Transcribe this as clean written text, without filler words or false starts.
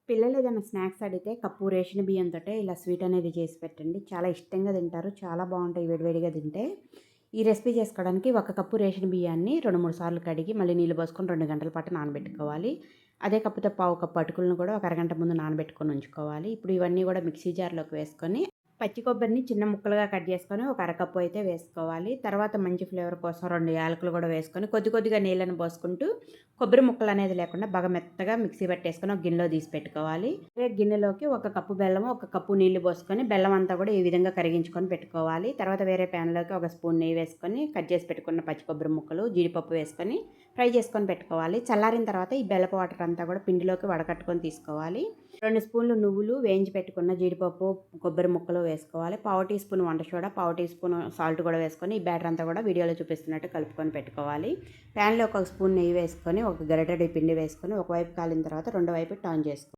పిల్లలు ఏదైనా స్నాక్స్ అడిగితే కప్పు రేషన్ బియ్యంతోటే ఇలా స్వీట్ అనేది చేసి పెట్టండి. చాలా ఇష్టంగా తింటారు. చాలా బావుంటాయి వేడివేడిగా తింటే. ఈ రెసిపీ చేసుకోవడానికి ఒక కప్పు రేషన్ బియ్యాన్ని 2, 3 సార్లు కడిగి మళ్ళీ నీళ్లు పోసుకొని 2 గంటల పాటు నానబెట్టుకోవాలి. అదే కప్పుతో పావు కప్పు అటుకులను కూడా ఒక అరగంట ముందు నానబెట్టుకొని ఉంచుకోవాలి. ఇప్పుడు ఇవన్నీ కూడా మిక్సీ జార్‌లోకి వేసుకొని పచ్చి కొబ్బరిని చిన్న ముక్కలుగా కట్ చేసుకొని ఒక అరకప్పు అయితే వేసుకోవాలి. తర్వాత మంచి ఫ్లేవర్ కోసం 2 యాలకులు కూడా వేసుకొని కొద్ది కొద్దిగా నీళ్ళని పోసుకుంటూ కొబ్బరి ముక్కలనేది లేకుండా బాగా మెత్తగా మిక్సీ పట్టేసుకొని ఒక గిన్నెలో తీసి పెట్టుకోవాలి. అదే గిన్నెలోకి ఒక కప్పు బెల్లము, ఒక కప్పు నీళ్లు పోసుకొని బెల్లం అంతా కూడా ఈ విధంగా కరిగించుకొని పెట్టుకోవాలి. తర్వాత వేరే ప్యాన్‌లోకి ఒక స్పూన్ నెయ్యి వేసుకొని కట్ చేసి పెట్టుకున్న పచ్చి కొబ్బరి ముక్కలు, జీడిపప్పు వేసుకొని ఫ్రై చేసుకొని పెట్టుకోవాలి. చల్లారిన తర్వాత ఈ బెల్లపు వాటర్ అంతా కూడా పిండిలోకి వడకట్టుకొని తీసుకోవాలి. 2 స్పూన్లు నువ్వులు, వేయించి పెట్టుకున్న జీడిపప్పు, కొబ్బరి ముక్కలు వేసుకోవాలి. పావు టీ స్పూన్ వంట సోడా, పావు టీ స్పూన్ సాల్ట్ కూడా వేసుకొని ఈ బ్యాటర్ అంతా కూడా వీడియోలో చూపిస్తున్నట్టు కలుపుకొని పెట్టుకోవాలి. ప్యాన్‌లో ఒక స్పూన్ నెయ్యి వేసుకొని ఒక గరిటెడు పిండి వేసుకొని ఒకవైపు కాలిన తర్వాత రెండో వైపు టర్న్ చేసుకోవాలి.